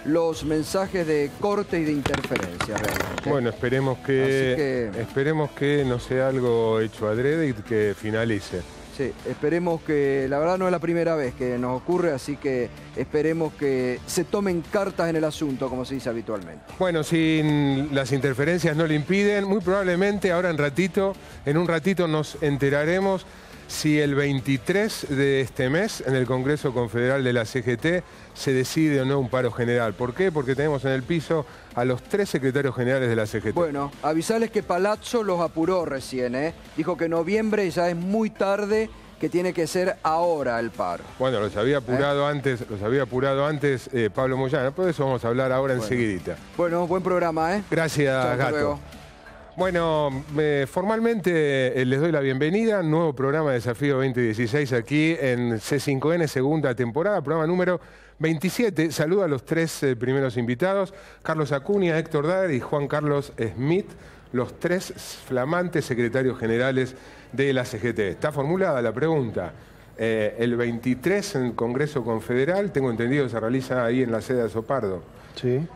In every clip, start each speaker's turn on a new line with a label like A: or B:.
A: los mensajes de corte y de interferencia realmente.
B: Bueno, esperemos que no sea algo hecho adrede y que finalice.
A: Sí, esperemos que, la verdad no es la primera vez que nos ocurre, así que esperemos que se tomen cartas en el asunto, como se dice habitualmente.
B: Bueno, si las interferencias no le impiden, muy probablemente ahora en un ratito nos enteraremos si el 23 de este mes, en el Congreso Confederal de la CGT, se decide o no un paro general. ¿Por qué? Porque tenemos en el piso a los 3 secretarios generales de la CGT.
A: Bueno, avisarles que Palazzo los apuró recién, ¿eh? Dijo que noviembre ya es muy tarde, que tiene que ser ahora el paro.
B: Bueno, los había apurado antes Pablo Moyano, por eso vamos a hablar ahora enseguidita.
A: Bueno, buen programa, ¿eh?
B: Gracias,
A: Chau, hasta
B: Gato.
A: luego.
B: Bueno, formalmente les doy la bienvenida, nuevo programa Desafío 2016 aquí en C5N, segunda temporada, programa número 27. Saludo a los 3 primeros invitados, Carlos Acuña, Héctor Daer y Juan Carlos Smith, los 3 flamantes secretarios generales de la CGT. Está formulada la pregunta. El 23 en el Congreso Confederal, tengo entendido que se realiza ahí en la sede de Azopardo.
C: Sí.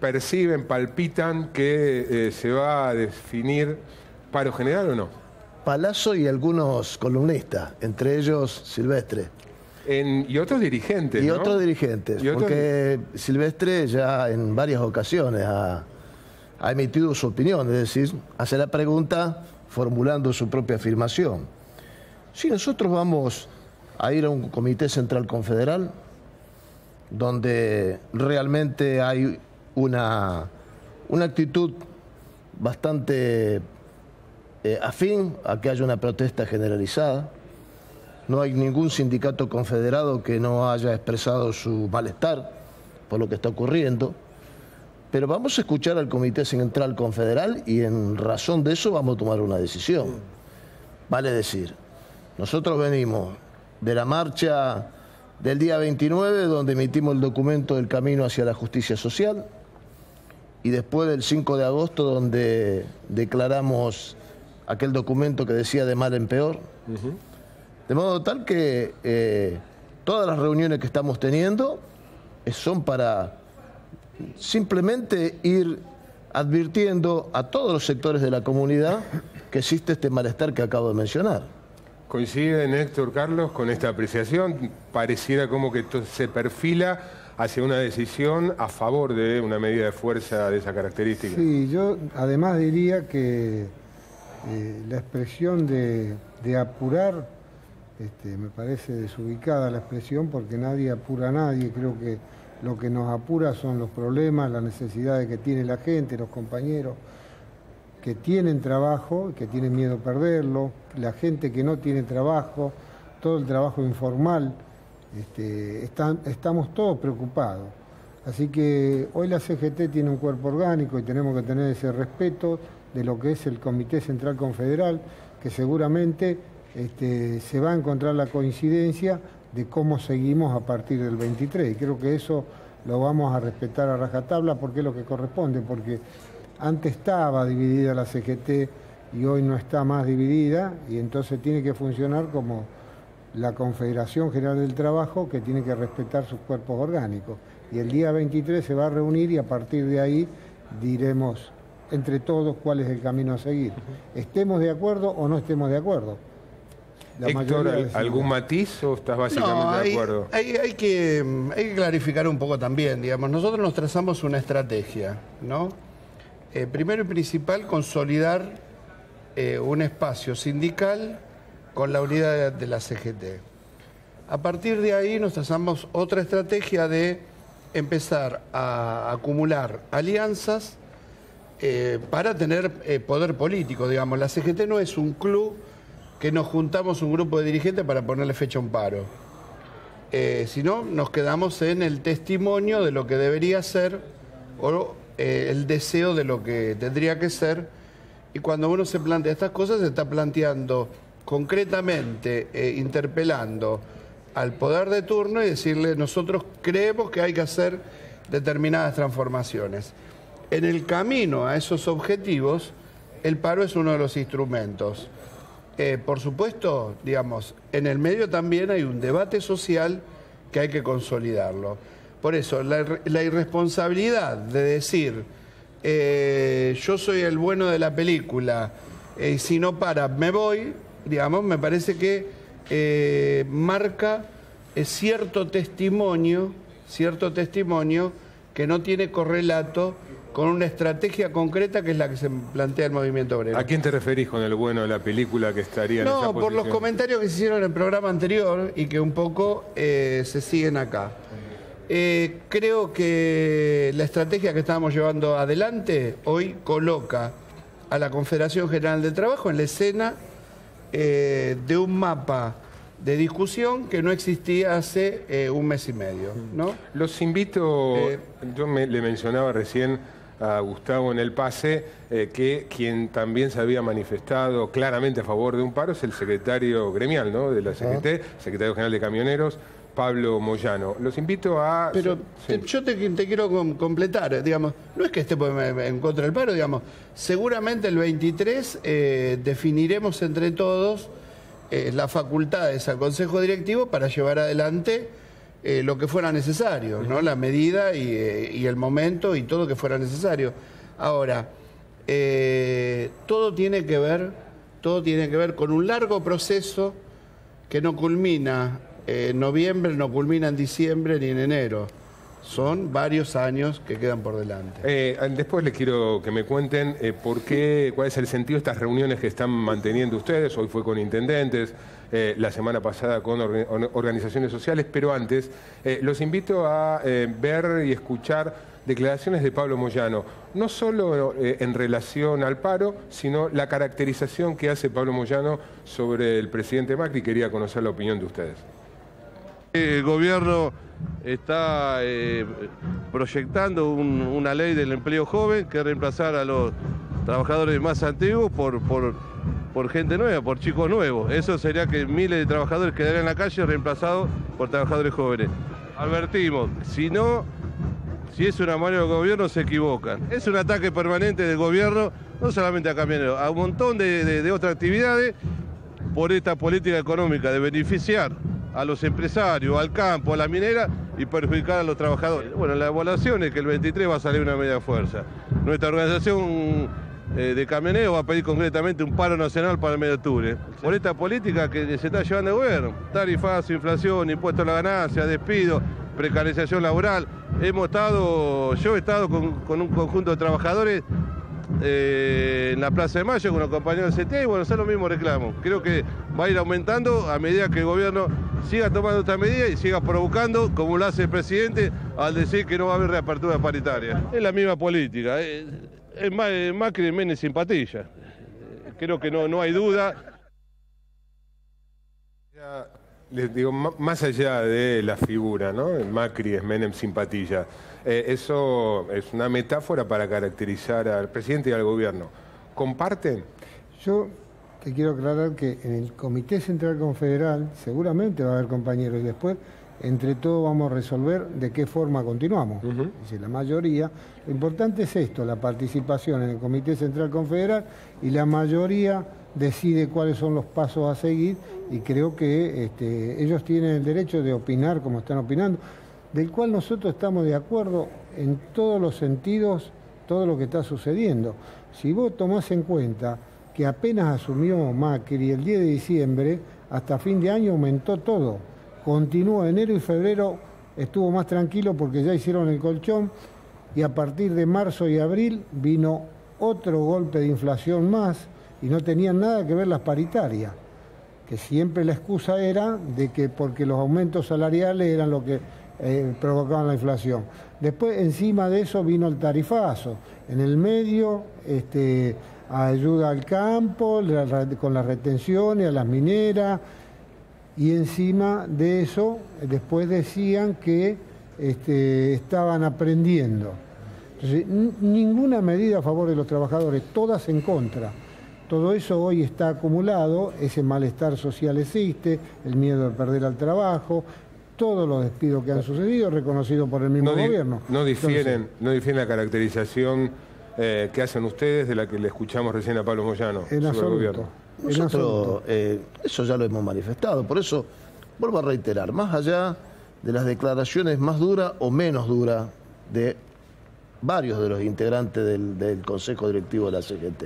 B: ¿Perciben, palpitan que se va a definir paro general o no?
C: Palazzo y algunos columnistas, entre ellos Silvestre.
B: Y otros dirigentes,
C: Y
B: ¿no?
C: otros dirigentes, porque Silvestre ya en varias ocasiones ha emitido su opinión, es decir, hace la pregunta formulando su propia afirmación. Si nosotros vamos a ir a un comité central confederal, donde realmente hay una actitud bastante afín a que haya una protesta generalizada. No hay ningún sindicato confederado que no haya expresado su malestar por lo que está ocurriendo. Pero vamos a escuchar al Comité Central Confederal y en razón de eso vamos a tomar una decisión. Vale decir, nosotros venimos de la marcha del día 29, donde emitimos el documento del camino hacia la justicia social, y después del 5 de agosto, donde declaramos aquel documento que decía de mal en peor. De modo tal que todas las reuniones que estamos teniendo son para simplemente ir advirtiendo a todos los sectores de la comunidad que existe este malestar que acabo de mencionar.
B: ¿Coinciden, Héctor, Carlos, con esta apreciación? Pareciera como que se perfila hacia una decisión a favor de una medida de fuerza de esa característica.
D: Sí, yo además diría que la expresión de apurar, me parece desubicada la expresión, porque nadie apura a nadie. Creo que lo que nos apura son los problemas, las necesidades que tiene la gente, los compañeros que tienen trabajo, que tienen miedo a perderlo, la gente que no tiene trabajo, todo el trabajo informal. Estamos todos preocupados. Así que hoy la CGT tiene un cuerpo orgánico y tenemos que tener ese respeto de lo que es el Comité Central Confederal, que seguramente se va a encontrar la coincidencia de cómo seguimos a partir del 23. Y creo que eso lo vamos a respetar a rajatabla, porque es lo que corresponde, porque antes estaba dividida la CGT y hoy no está más dividida, y entonces tiene que funcionar como la Confederación General del Trabajo, que tiene que respetar sus cuerpos orgánicos. Y el día 23 se va a reunir y a partir de ahí diremos entre todos cuál es el camino a seguir. Estemos de acuerdo o no estemos de acuerdo.
B: Héctor, ¿algún matiz o estás básicamente de acuerdo?
E: Hay que clarificar un poco también, digamos. Nosotros nos trazamos una estrategia, ¿no? Primero y principal, consolidar un espacio sindical con la unidad de la CGT. A partir de ahí nos trazamos otra estrategia de empezar a acumular alianzas para tener poder político, digamos. La CGT no es un club que nos juntamos un grupo de dirigentes para ponerle fecha a un paro. Sino nos quedamos en el testimonio de lo que debería ser o el deseo de lo que tendría que ser. Y cuando uno se plantea estas cosas, se está planteando concretamente, interpelando al poder de turno y decirle: nosotros creemos que hay que hacer determinadas transformaciones. En el camino a esos objetivos, el paro es uno de los instrumentos. Por supuesto, digamos, en el medio también hay un debate social que hay que consolidarlo. Por eso, la irresponsabilidad de decir, yo soy el bueno de la película, y si no para, me voy, digamos, me parece que marca cierto testimonio que no tiene correlato con una estrategia concreta que es la que se plantea el movimiento obrero.
B: ¿A quién te referís con el bueno de la película que estaría en esa posición?
E: No, por los comentarios que se hicieron en el programa anterior y que un poco se siguen acá. Creo que la estrategia que estábamos llevando adelante hoy coloca a la Confederación General del Trabajo en la escena de un mapa de discusión que no existía hace un mes y medio, ¿no?
B: Los invito, le mencionaba recién a Gustavo en el pase, que quien también se había manifestado claramente a favor de un paro es el secretario gremial, ¿no?, de la CGT, secretario general de Camioneros, Pablo Moyano. Los invito a...
E: Pero sí, yo te quiero completar, digamos, no es que esté en contra del paro, digamos, seguramente el 23 definiremos entre todos las facultades al Consejo Directivo para llevar adelante lo que fuera necesario, ¿no? La medida y el momento y todo que fuera necesario. Ahora, todo tiene que ver con un largo proceso que no culmina en noviembre, no culmina en diciembre ni en enero. Son varios años que quedan por delante.
B: Después les quiero que me cuenten cuál es el sentido de estas reuniones que están manteniendo ustedes. Hoy fue con intendentes, la semana pasada con organizaciones sociales, pero antes los invito a ver y escuchar declaraciones de Pablo Moyano, no solo en relación al paro, sino la caracterización que hace Pablo Moyano sobre el presidente Macri. Quería conocer la opinión de ustedes.
F: El gobierno está proyectando una ley del empleo joven que reemplazar a los trabajadores más antiguos por gente nueva, por chicos nuevos. Eso sería que miles de trabajadores quedarían en la calle reemplazados por trabajadores jóvenes. Advertimos, si es una mano del gobierno se equivocan. Es un ataque permanente del gobierno, no solamente a camioneros, a un montón de otras actividades por esta política económica de beneficiar a los empresarios, al campo, a la minera y perjudicar a los trabajadores. Bueno, la evaluación es que el 23 va a salir una media fuerza. Nuestra organización de camioneros va a pedir concretamente un paro nacional para el mes de octubre. Por esta política que se está llevando el gobierno, tarifazo, inflación, impuesto a la ganancia, despido, precarización laboral. Yo he estado con un conjunto de trabajadores en la Plaza de Mayo con los compañeros del CTA y bueno, son los mismos reclamos. Creo que va a ir aumentando a medida que el gobierno siga tomando esta medida y siga provocando, como lo hace el presidente, al decir que no va a haber reapertura paritaria. Es la misma política, es Macri y Menem sin patilla. Creo que no hay duda.
B: Les digo, más allá de la figura, ¿no? El Macri es Menem sin patilla. Eso es una metáfora para caracterizar al presidente y al gobierno. ¿Comparten?
D: Yo te quiero aclarar que en el Comité Central Confederal seguramente va a haber compañeros y después entre todos vamos a resolver de qué forma continuamos. Es decir, la mayoría, lo importante es esto, la participación en el Comité Central Confederal y la mayoría decide cuáles son los pasos a seguir y creo que ellos tienen el derecho de opinar como están opinando, del cual nosotros estamos de acuerdo en todos los sentidos, todo lo que está sucediendo. Si vos tomás en cuenta que apenas asumió Macri el 10 de diciembre, hasta fin de año aumentó todo. Continuó enero y febrero, estuvo más tranquilo porque ya hicieron el colchón y a partir de marzo y abril vino otro golpe de inflación más y no tenían nada que ver las paritarias, que siempre la excusa era de que porque los aumentos salariales eran lo que provocaban la inflación. Después, encima de eso, vino el tarifazo. En el medio, ayuda al campo, con las retenciones, a las mineras, y encima de eso, después decían que estaban aprendiendo. Entonces, ninguna medida a favor de los trabajadores, todas en contra. Todo eso hoy está acumulado, ese malestar social existe, el miedo de perder al trabajo, todos los despidos que han sucedido, reconocidos por el mismo gobierno.
B: No difieren la caracterización que hacen ustedes de la que le escuchamos recién a Pablo Moyano
D: en
B: sobre
D: absoluto,
B: el gobierno.
C: Nosotros eso ya lo hemos manifestado, por eso vuelvo a reiterar, más allá de las declaraciones más duras o menos duras de varios de los integrantes del Consejo Directivo de la CGT.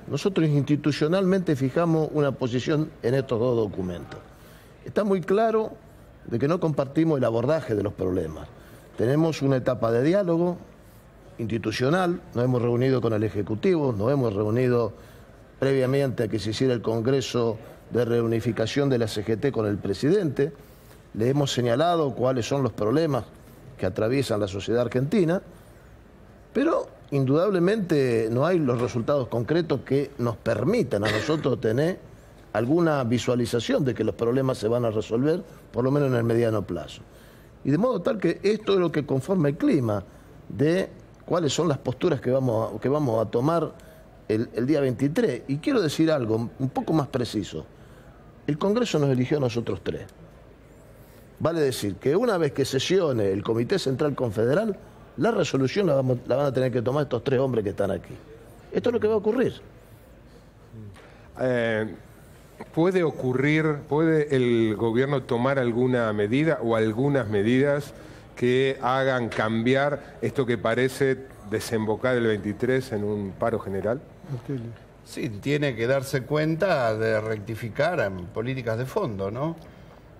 C: Nosotros institucionalmente fijamos una posición en estos dos documentos. Está muy claro de que no compartimos el abordaje de los problemas. Tenemos una etapa de diálogo institucional, nos hemos reunido con el Ejecutivo, nos hemos reunido previamente a que se hiciera el Congreso de Reunificación de la CGT con el presidente, le hemos señalado cuáles son los problemas que atraviesan la sociedad argentina, pero indudablemente no hay los resultados concretos que nos permitan a nosotros tener alguna visualización de que los problemas se van a resolver, por lo menos en el mediano plazo. Y de modo tal que esto es lo que conforma el clima de cuáles son las posturas que vamos a tomar el día 23. Y quiero decir algo un poco más preciso. El Congreso nos eligió a nosotros tres. Vale decir que una vez que sesione el Comité Central Confederal, la resolución la van a tener que tomar estos tres hombres que están aquí. Esto es lo que va a ocurrir.
B: ¿Puede el gobierno tomar alguna medida o algunas medidas que hagan cambiar esto que parece desembocar el 23 en un paro general?
E: Sí, tiene que darse cuenta de rectificar en políticas de fondo, ¿no?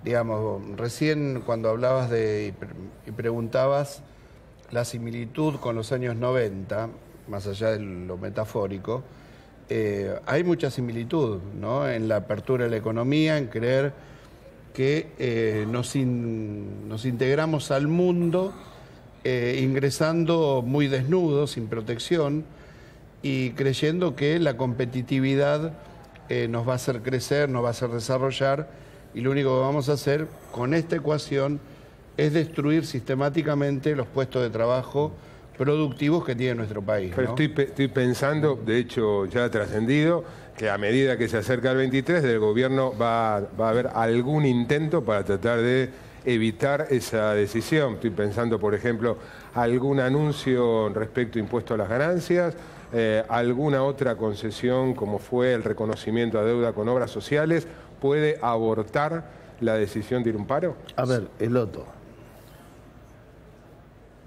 E: Digamos, recién cuando hablabas y preguntabas la similitud con los años 90, más allá de lo metafórico, hay mucha similitud, ¿no? En la apertura de la economía, en creer que nos integramos al mundo ingresando muy desnudos, sin protección, y creyendo que la competitividad nos va a hacer crecer, nos va a hacer desarrollar, y lo único que vamos a hacer con esta ecuación es destruir sistemáticamente los puestos de trabajo productivos que tiene nuestro país,
B: Pero
E: ¿no?
B: estoy pensando, de hecho ya ha trascendido, que a medida que se acerca el 23 del gobierno va a haber algún intento para tratar de evitar esa decisión. Estoy pensando, por ejemplo, algún anuncio respecto a impuesto a las ganancias, alguna otra concesión como fue el reconocimiento a deuda con obras sociales, ¿puede abortar la decisión de ir a un paro?
C: A ver, Eloto.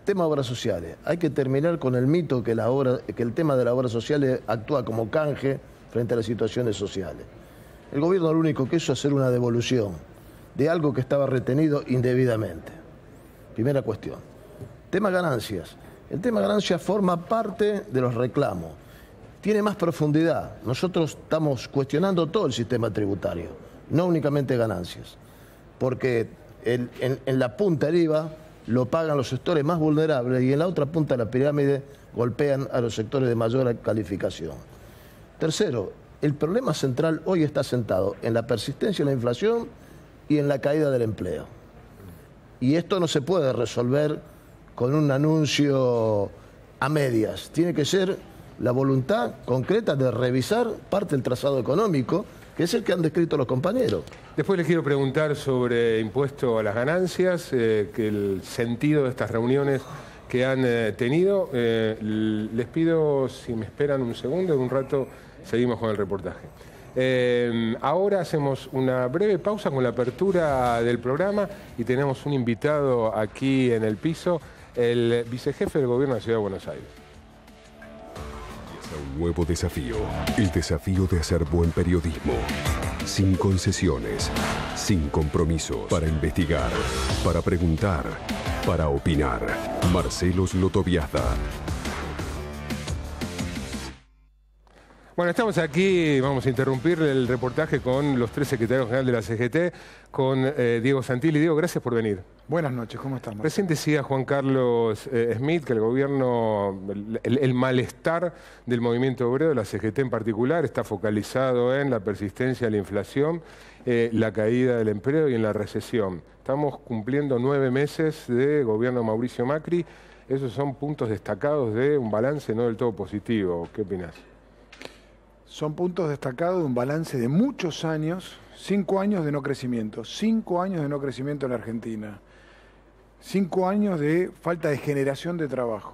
C: Tema obras sociales. Hay que terminar con el mito que el tema de las obras sociales actúa como canje frente a las situaciones sociales. El gobierno lo único que hizo es hacer una devolución de algo que estaba retenido indebidamente. Primera cuestión. Tema ganancias. El tema ganancias forma parte de los reclamos. Tiene más profundidad. Nosotros estamos cuestionando todo el sistema tributario, no únicamente ganancias. Porque en la punta del IVA lo pagan los sectores más vulnerables y en la otra punta de la pirámide golpean a los sectores de mayor calificación. Tercero, el problema central hoy está sentado en la persistencia de la inflación y en la caída del empleo. Y esto no se puede resolver con un anuncio a medias. Tiene que ser la voluntad concreta de revisar parte del trazado económico, que es el que han descrito los compañeros.
B: Después les quiero preguntar sobre impuesto a las ganancias, que el sentido de estas reuniones que han tenido. Les pido si me esperan un segundo, en un rato seguimos con el reportaje. Ahora hacemos una breve pausa con la apertura del programa y tenemos un invitado aquí en el piso, el vicejefe del gobierno de la Ciudad de Buenos Aires.
G: Un nuevo desafío, el desafío de hacer buen periodismo, sin concesiones, sin compromisos, para investigar, para preguntar, para opinar. Marcelo Slotoviazda.
B: Bueno, estamos aquí, vamos a interrumpir el reportaje con los tres secretarios generales de la CGT, con Diego Santilli. Diego, gracias por venir.
H: Buenas noches, ¿cómo estamos?
B: Recién decía Juan Carlos Smith que el gobierno, el malestar del movimiento obrero, de la CGT en particular, está focalizado en la persistencia de la inflación, la caída del empleo y en la recesión. Estamos cumpliendo 9 meses de gobierno Mauricio Macri. Esos son puntos destacados de un balance no del todo positivo. ¿Qué opinás?
H: Son puntos destacados de un balance de muchos años, 5 años de no crecimiento, 5 años de no crecimiento en la Argentina, 5 años de falta de generación de trabajo,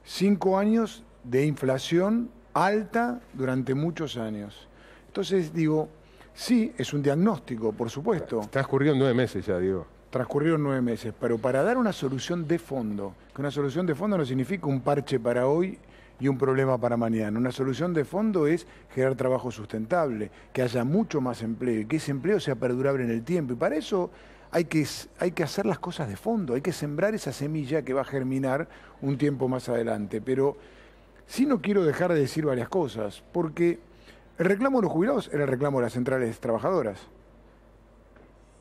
H: 5 años de inflación alta durante muchos años. Entonces digo, sí, es un diagnóstico, por supuesto.
B: Está transcurrido 9 meses ya, Diego.
H: transcurrieron 9 meses, pero para dar una solución de fondo, que una solución de fondo no significa un parche para hoy y un problema para mañana. Una solución de fondo es generar trabajo sustentable, que haya mucho más empleo y que ese empleo sea perdurable en el tiempo. Y para eso hay que hacer las cosas de fondo, hay que sembrar esa semilla que va a germinar un tiempo más adelante. Pero sí no quiero dejar de decir varias cosas, porque el reclamo de los jubilados era el reclamo de las centrales trabajadoras.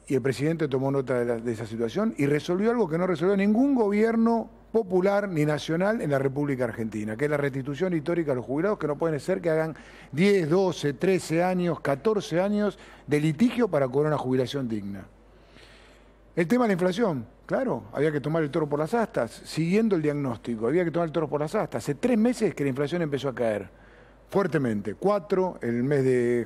H: Y el presidente tomó nota de esa situación y resolvió algo que no resolvió ningún gobierno popular ni nacional en la República Argentina, que es la restitución histórica a los jubilados, que no pueden ser que hagan 10, 12, 13 años, 14 años de litigio para cobrar una jubilación digna. El tema de la inflación, claro, había que tomar el toro por las astas, siguiendo el diagnóstico, había que tomar el toro por las astas. Hace 3 meses que la inflación empezó a caer fuertemente, 4 el mes de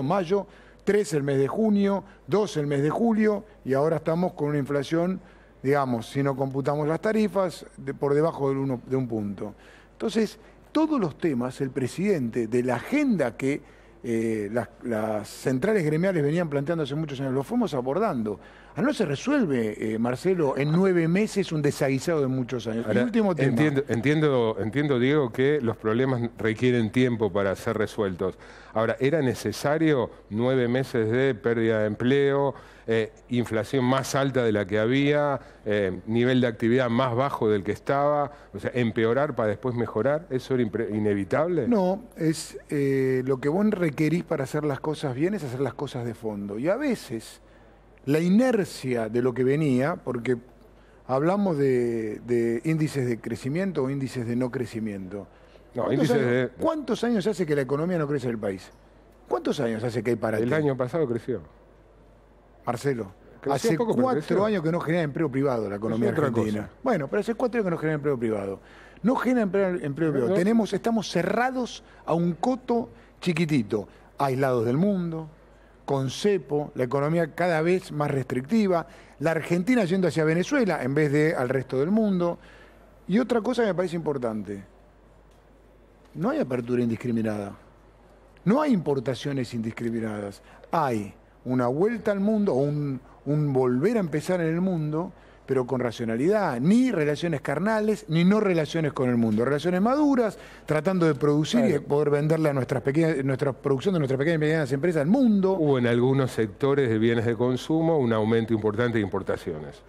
H: mayo, 3 el mes de junio, 2 el mes de julio, y ahora estamos con una inflación, digamos, si no computamos las tarifas, por debajo de un punto. Entonces, todos los temas, el presidente, de la agenda que las centrales gremiales venían planteando hace muchos años, lo fuimos abordando. No se resuelve, Marcelo, en 9 meses un desaguisado de muchos años.
B: Ahora,
H: el último tema.
B: Entiendo, Diego, que los problemas requieren tiempo para ser resueltos. Ahora, ¿era necesario 9 meses de pérdida de empleo, inflación más alta de la que había, nivel de actividad más bajo del que estaba? O sea, empeorar para después mejorar, ¿eso era inevitable?
H: No, es lo que vos requerís para hacer las cosas bien es hacer las cosas de fondo. Y a veces la inercia de lo que venía, porque hablamos de índices de crecimiento o índices de no crecimiento. ¿Cuántos años hace que la economía no crece en el país? ¿Cuántos años hace que hay parate?
B: El año pasado creció.
H: Marcelo,
B: creció
H: hace
B: poco, pero
H: 4
B: creció.
H: años que no genera empleo privado la economía argentina. Bueno, pero hace 4 años que no genera empleo privado. No genera empleo privado. Estamos cerrados a un coto chiquitito, aislados del mundo, con cepo, la economía cada vez más restrictiva, la Argentina yendo hacia Venezuela en vez de al resto del mundo. Y otra cosa que me parece importante, no hay apertura indiscriminada, no hay importaciones indiscriminadas, hay una vuelta al mundo, o un volver a empezar en el mundo, pero con racionalidad, ni relaciones carnales, ni no relaciones con el mundo, relaciones maduras, tratando de producir y poder venderle a nuestra producción de nuestras pequeñas y medianas empresas al mundo.
B: Hubo en algunos sectores de bienes de consumo un aumento importante de importaciones.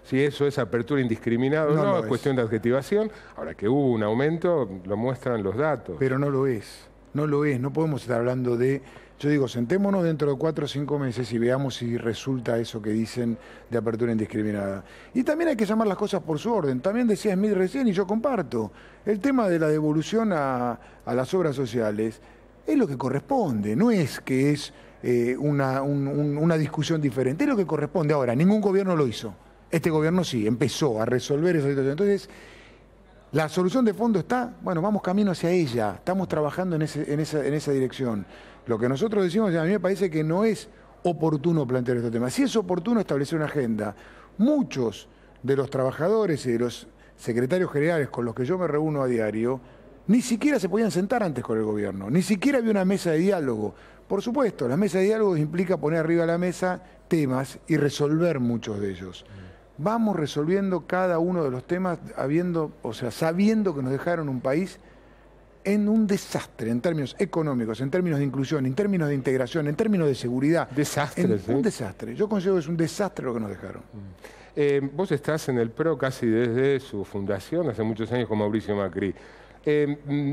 B: Si eso es apertura indiscriminada, no es cuestión de adjetivación. Ahora que hubo un aumento, lo muestran los datos.
H: Pero no lo es, no podemos estar hablando de... Yo digo, sentémonos dentro de 4 o 5 meses y veamos si resulta eso que dicen de apertura indiscriminada. Y también hay que llamar las cosas por su orden. También decía Smith recién, y yo comparto, el tema de la devolución a las obras sociales es lo que corresponde, no es que es una discusión diferente, es lo que corresponde. Ahora, ningún gobierno lo hizo. Este gobierno sí, empezó a resolver esa situación. Entonces, la solución de fondo está, bueno, vamos camino hacia ella, estamos trabajando en esa dirección. Lo que nosotros decimos, a mí me parece que no es oportuno plantear este tema. Sí es oportuno establecer una agenda. Muchos de los trabajadores y de los secretarios generales con los que yo me reúno a diario, ni siquiera se podían sentar antes con el gobierno, ni siquiera había una mesa de diálogo. Por supuesto, la mesa de diálogo implica poner arriba de la mesa temas y resolver muchos de ellos. Vamos resolviendo cada uno de los temas sabiendo que nos dejaron un país en un desastre, en términos económicos, en términos de inclusión, en términos de integración, en términos de seguridad. Un desastre. Yo considero que es un desastre lo que nos dejaron.
B: Vos estás en el PRO casi desde su fundación, hace muchos años, con Mauricio Macri.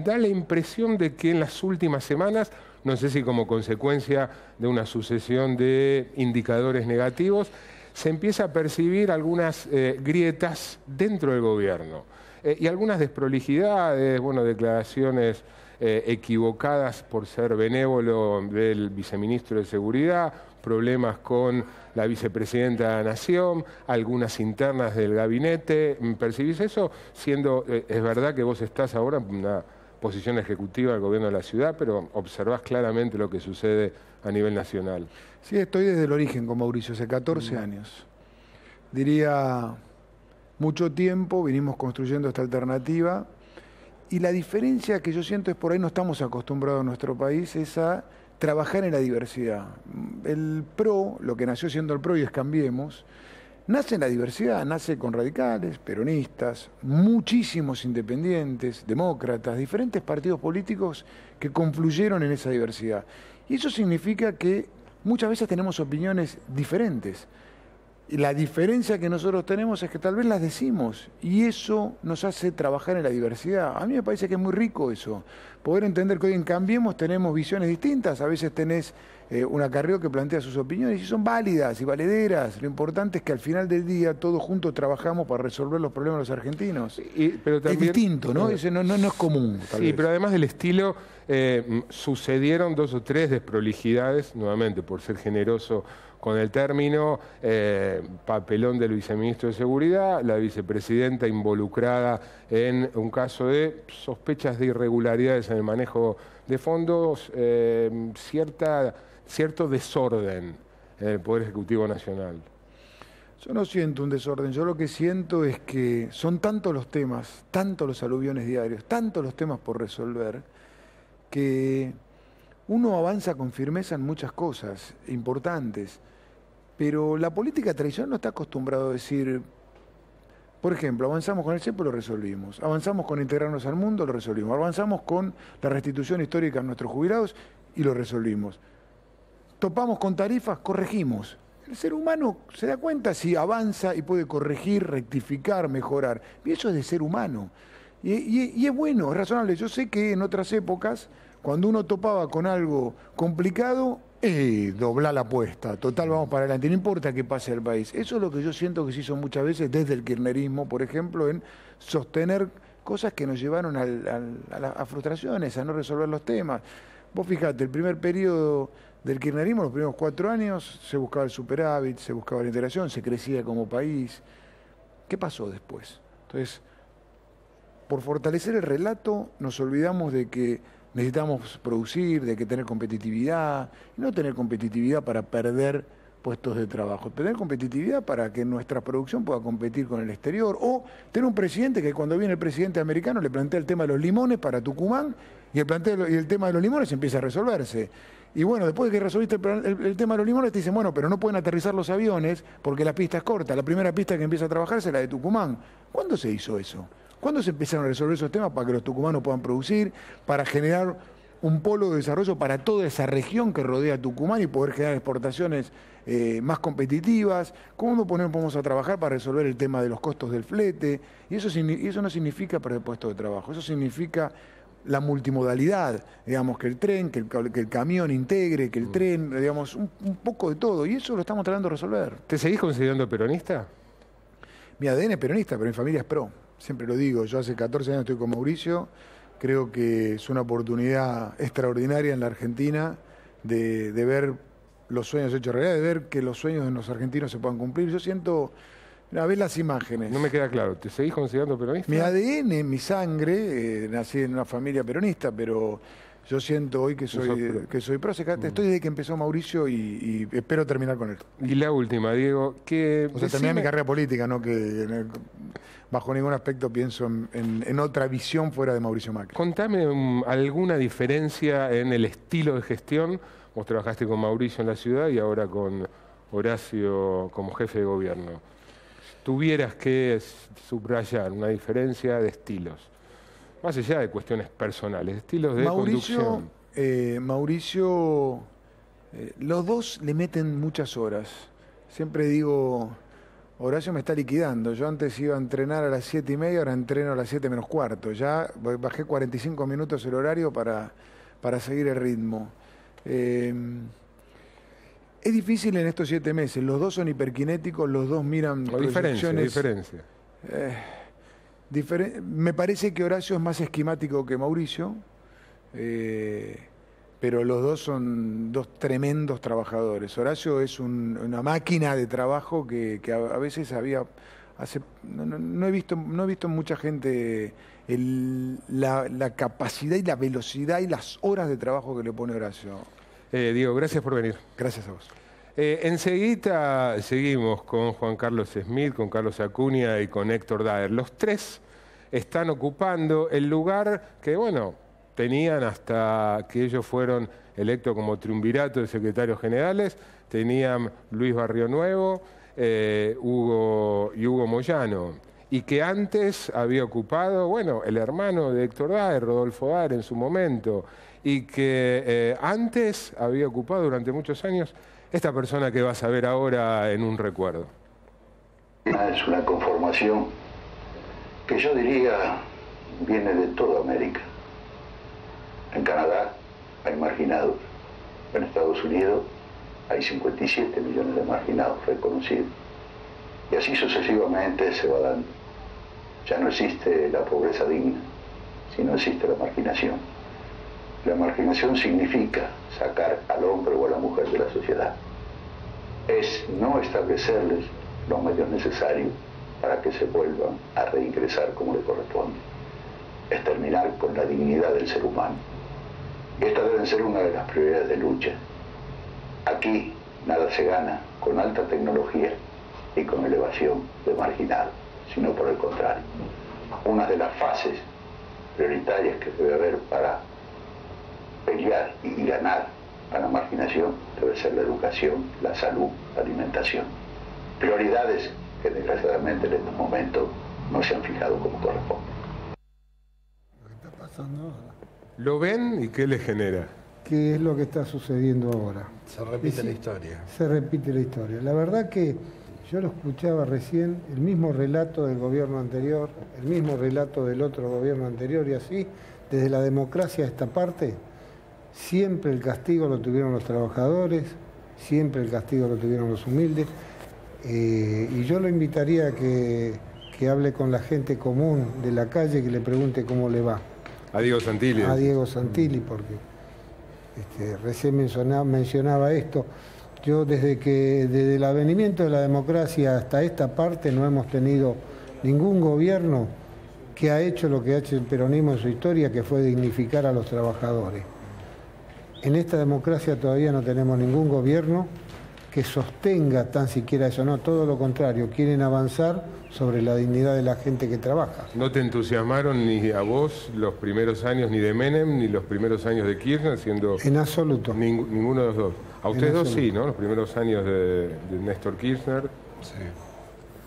B: Da la impresión de que en las últimas semanas, no sé si como consecuencia de una sucesión de indicadores negativos, se empieza a percibir algunas grietas dentro del gobierno. Y algunas desprolijidades, declaraciones equivocadas por ser benévolo del viceministro de Seguridad, problemas con la vicepresidenta de la Nación, algunas internas del gabinete. ¿Percibís eso? Es verdad que vos estás ahora en una posición ejecutiva del gobierno de la ciudad, pero observás claramente lo que sucede a nivel nacional.
H: Sí, estoy desde el origen con Mauricio, hace 14 años. Diría... Mucho tiempo vinimos construyendo esta alternativa y la diferencia que yo siento es por ahí no estamos acostumbrados en nuestro país es a trabajar en la diversidad. El PRO, lo que nació siendo el PRO y es Cambiemos, nace en la diversidad, nace con radicales, peronistas, muchísimos independientes, demócratas, diferentes partidos políticos que confluyeron en esa diversidad. Y eso significa que muchas veces tenemos opiniones diferentes. Y la diferencia que nosotros tenemos es que tal vez las decimos y eso nos hace trabajar en la diversidad. A mí me parece que es muy rico eso, poder entender que hoy en Cambiemos tenemos visiones distintas. A veces tenés una Carrió que plantea sus opiniones y son válidas y valederas. Lo importante es que al final del día todos juntos trabajamos para resolver los problemas de los argentinos.
B: Pero también,
H: es distinto, ¿no? Ese no es común.
B: Sí, pero además del estilo, sucedieron 2 o 3 desprolijidades, nuevamente por ser generoso con el término, papelón del viceministro de Seguridad, la vicepresidenta involucrada en un caso de sospechas de irregularidades en el manejo de fondos, cierto desorden en el Poder Ejecutivo Nacional.
H: Yo no siento un desorden, yo lo que siento es que son tantos los temas, tantos los aluviones diarios, tantos los temas por resolver, que uno avanza con firmeza en muchas cosas importantes, pero la política tradicional no está acostumbrado a decir, por ejemplo, avanzamos con el CEPO, lo resolvimos, avanzamos con integrarnos al mundo, lo resolvimos, avanzamos con la restitución histórica a nuestros jubilados y lo resolvimos. Topamos con tarifas, corregimos. El ser humano se da cuenta si avanza y puede corregir, rectificar, mejorar. Y eso es de ser humano. Y es bueno, es razonable. Yo sé que en otras épocas, cuando uno topaba con algo complicado, doblar la apuesta. Total, vamos para adelante. No importa qué pase al país. Eso es lo que yo siento que se hizo muchas veces desde el kirchnerismo, por ejemplo, en sostener cosas que nos llevaron a frustraciones, a no resolver los temas. Vos fijate, el primer periodo del kirchnerismo, los primeros 4 años, se buscaba el superávit, se buscaba la integración, se crecía como país. ¿Qué pasó después? Entonces, por fortalecer el relato, nos olvidamos de que necesitamos producir, de que tener competitividad, y no tener competitividad para perder puestos de trabajo, tener competitividad para que nuestra producción pueda competir con el exterior, o tener un presidente que cuando viene el presidente americano le plantea el tema de los limones para Tucumán, y el tema de los limones empieza a resolverse. Y bueno, después de que resolviste el tema de los limones, te dicen, bueno, pero no pueden aterrizar los aviones porque la pista es corta. La primera pista que empieza a trabajarse es la de Tucumán. ¿Cuándo se hizo eso? ¿Cuándo se empezaron a resolver esos temas para que los tucumanos puedan producir, para generar un polo de desarrollo para toda esa región que rodea Tucumán y poder generar exportaciones más competitivas? ¿Cómo nos ponemos a trabajar para resolver el tema de los costos del flete? Y eso no significa perder puestos de trabajo, eso significa la multimodalidad, digamos, que el tren, que el camión integre, que el tren, digamos, un poco de todo, y eso lo estamos tratando de resolver.
B: ¿Te seguís considerando peronista?
H: Mi ADN es peronista, pero mi familia es pro, siempre lo digo. Yo hace 14 años estoy con Mauricio, creo que es una oportunidad extraordinaria en la Argentina de ver los sueños hechos realidad, de ver que los sueños de los argentinos se puedan cumplir. Yo siento, a ver las imágenes.
B: No me queda claro, ¿te seguís considerando peronista?
H: Mi ADN, mi sangre, nací en una familia peronista, pero yo siento hoy que soy pro. Estoy desde que empezó Mauricio y espero terminar con él.
B: Y la última, Diego, que...
H: O sea, terminar mi carrera política, no que bajo ningún aspecto pienso en otra visión fuera de Mauricio Macri.
B: Contame alguna diferencia en el estilo de gestión. Vos trabajaste con Mauricio en la ciudad y ahora con Horacio como jefe de gobierno. Tuvieras que subrayar una diferencia de estilos, más allá de cuestiones personales, estilos de conducción.
H: Mauricio, los dos le meten muchas horas. Siempre digo, Horacio me está liquidando. Yo antes iba a entrenar a las 7:30, ahora entreno a las 7 menos cuarto. Ya bajé 45 minutos el horario para seguir el ritmo. Es difícil en estos 7 meses. Los dos son hiperkinéticos, los dos miran proyecciones.
B: Diferencia.
H: Me parece que Horacio es más esquemático que Mauricio, pero los dos son dos tremendos trabajadores. Horacio es una máquina de trabajo que a veces no he visto en mucha gente la capacidad y la velocidad y las horas de trabajo que le pone Horacio.
B: Diego, gracias por venir.
H: Gracias a vos.
B: Enseguida seguimos con Juan Carlos Smith, con Carlos Acuña y con Héctor Daer. Los tres están ocupando el lugar que, bueno, tenían hasta que ellos fueron electos como triunvirato de secretarios generales. Tenían Luis Barrionuevo, Hugo Moyano, y que antes había ocupado, bueno, el hermano de Héctor Daer, Rodolfo Daer en su momento, y que antes había ocupado durante muchos años esta persona que vas a ver ahora en un recuerdo.
I: Es una conformación que yo diría viene de toda América. En Canadá hay marginados, en Estados Unidos hay 57 millones de marginados reconocidos. Y así sucesivamente se va dando. Ya no existe la pobreza digna, sino existe la marginación. La marginación significa sacar al hombre o a la mujer de la sociedad. Es no establecerles los medios necesarios para que se vuelvan a reingresar como le corresponde. Es terminar con la dignidad del ser humano. Y esta debe ser una de las prioridades de lucha. Aquí nada se gana con alta tecnología y con elevación de marginal, sino por el contrario. Una de las fases prioritarias que debe haber para pelear y ganar a la marginación debe ser la educación, la salud, la alimentación. Prioridades que desgraciadamente en estos momentos no se han fijado como corresponde.
D: Lo que está pasando ahora.
B: ¿Lo ven y qué les genera?
D: ¿Qué es lo que está sucediendo ahora?
E: Se repite la historia.
D: Se repite la historia. La verdad que yo lo escuchaba recién, el mismo relato del gobierno anterior, el mismo relato del otro gobierno anterior, y así, desde la democracia a esta parte, siempre el castigo lo tuvieron los trabajadores, siempre el castigo lo tuvieron los humildes, y yo lo invitaría a que hable con la gente común de la calle, que le pregunte cómo le va.
B: A Diego Santilli.
D: A Diego Santilli, porque recién mencionaba esto. Yo desde el advenimiento de la democracia hasta esta parte no hemos tenido ningún gobierno que ha hecho lo que ha hecho el peronismo en su historia, que fue dignificar a los trabajadores. En esta democracia todavía no tenemos ningún gobierno que sostenga tan siquiera eso, no, todo lo contrario, quieren avanzar sobre la dignidad de la gente que trabaja.
B: ¿No te entusiasmaron ni a vos los primeros años ni de Menem, ni los primeros años de Kirchner, siendo...
D: En absoluto.
B: Ninguno de los dos. A ustedes dos sí, ¿no? Los primeros años de Néstor Kirchner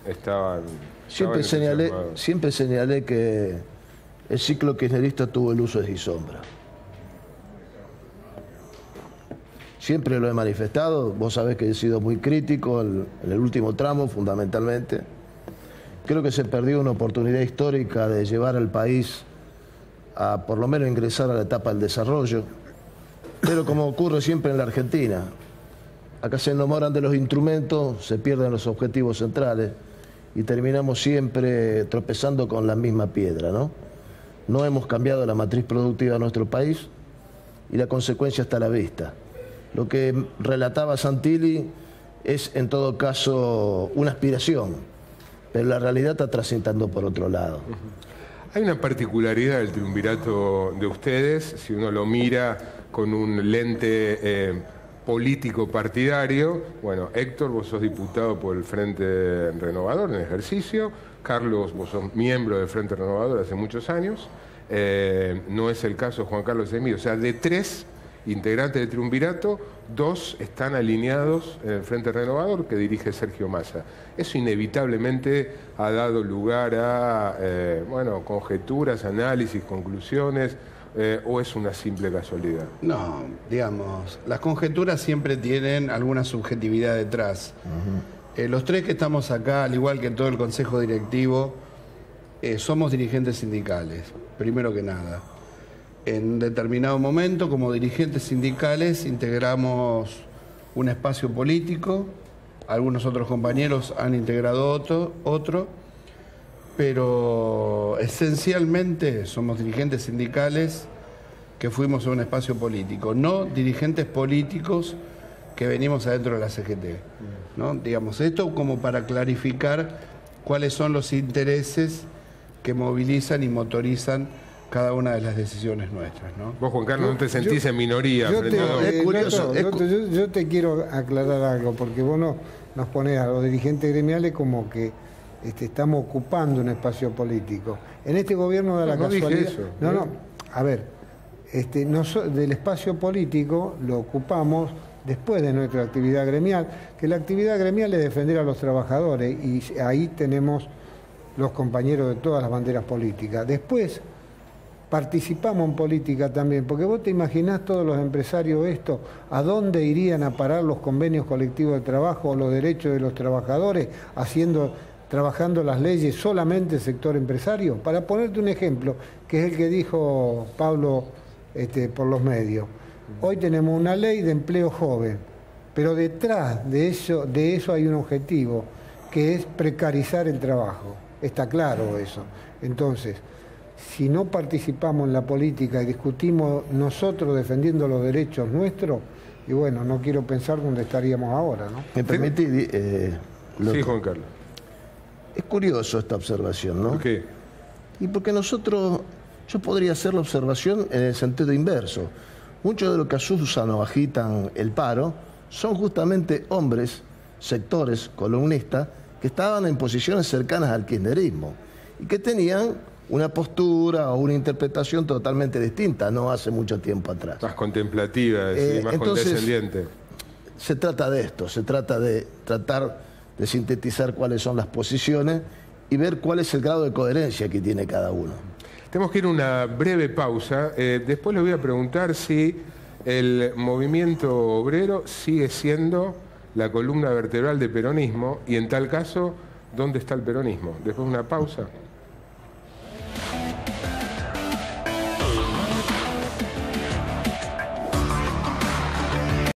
B: estaban...
C: Siempre señalé que el ciclo kirchnerista tuvo luces y sombras. Siempre lo he manifestado, vos sabés que he sido muy crítico en el último tramo, fundamentalmente. Creo que se perdió una oportunidad histórica de llevar al país a por lo menos ingresar a la etapa del desarrollo, pero como ocurre siempre en la Argentina, acá se enamoran de los instrumentos, se pierden los objetivos centrales y terminamos siempre tropezando con la misma piedra, ¿no? No hemos cambiado la matriz productiva de nuestro país y la consecuencia está a la vista. Lo que relataba Santilli es en todo caso una aspiración, pero la realidad está transitando por otro lado.
B: Hay una particularidad del triunvirato de ustedes, si uno lo mira con un lente político partidario. Bueno, Héctor, vos sos diputado por el Frente Renovador en ejercicio. Carlos, vos sos miembro del Frente Renovador hace muchos años. No es el caso de Juan Carlos Emilio. O sea, de 3 integrantes del triunvirato, 2 están alineados en el Frente Renovador que dirige Sergio Massa. Eso inevitablemente ha dado lugar a conjeturas, análisis, conclusiones, o es una simple casualidad.
E: No, digamos, las conjeturas siempre tienen alguna subjetividad detrás. Los 3 que estamos acá, al igual que todo el Consejo Directivo, somos dirigentes sindicales, primero que nada. En determinado momento, como dirigentes sindicales, integramos un espacio político, algunos otros compañeros han integrado otro, pero esencialmente somos dirigentes sindicales que fuimos a un espacio político, no dirigentes políticos que venimos adentro de la CGT, ¿no? Digamos, esto como para clarificar cuáles son los intereses que movilizan y motorizan cada una de las decisiones nuestras, ¿no?
B: Vos, Juan Carlos, no te sentís en minoría.
D: Es curioso. Yo te quiero aclarar algo, porque vos nos ponés a los dirigentes gremiales como que estamos ocupando un espacio político. En este gobierno da la casualidad...
B: Dije eso.
D: A ver, del espacio político lo ocupamos después de nuestra actividad gremial, que la actividad gremial es defender a los trabajadores y ahí tenemos los compañeros de todas las banderas políticas. Después participamos en política también, porque vos te imaginás todos los empresarios esto, ¿a dónde irían a parar los convenios colectivos de trabajo o los derechos de los trabajadores trabajando las leyes solamente el sector empresario? Para ponerte un ejemplo, que es el que dijo Pablo por los medios. Hoy tenemos una ley de empleo joven, pero detrás de eso hay un objetivo, que es precarizar el trabajo. Está claro eso. Entonces, si no participamos en la política y discutimos nosotros defendiendo los derechos nuestros, y bueno, no quiero pensar dónde estaríamos ahora, ¿no?
C: ¿Me permite?
B: Sí, Juan Carlos.
C: Es curioso esta observación, ¿no?
B: ¿Por qué?
C: Y porque yo podría hacer la observación en el sentido inverso. Muchos de los que asusan o agitan el paro son justamente hombres, sectores, columnistas, que estaban en posiciones cercanas al kirchnerismo y que tenían una postura o una interpretación totalmente distinta, no hace mucho tiempo atrás.
B: Más contemplativa, más condescendiente.
C: Se trata de esto, se trata de tratar de sintetizar cuáles son las posiciones y ver cuál es el grado de coherencia que tiene cada uno.
B: Tenemos que ir a una breve pausa. Después le voy a preguntar si el movimiento obrero sigue siendo la columna vertebral del peronismo y en tal caso, ¿dónde está el peronismo? Después de una pausa.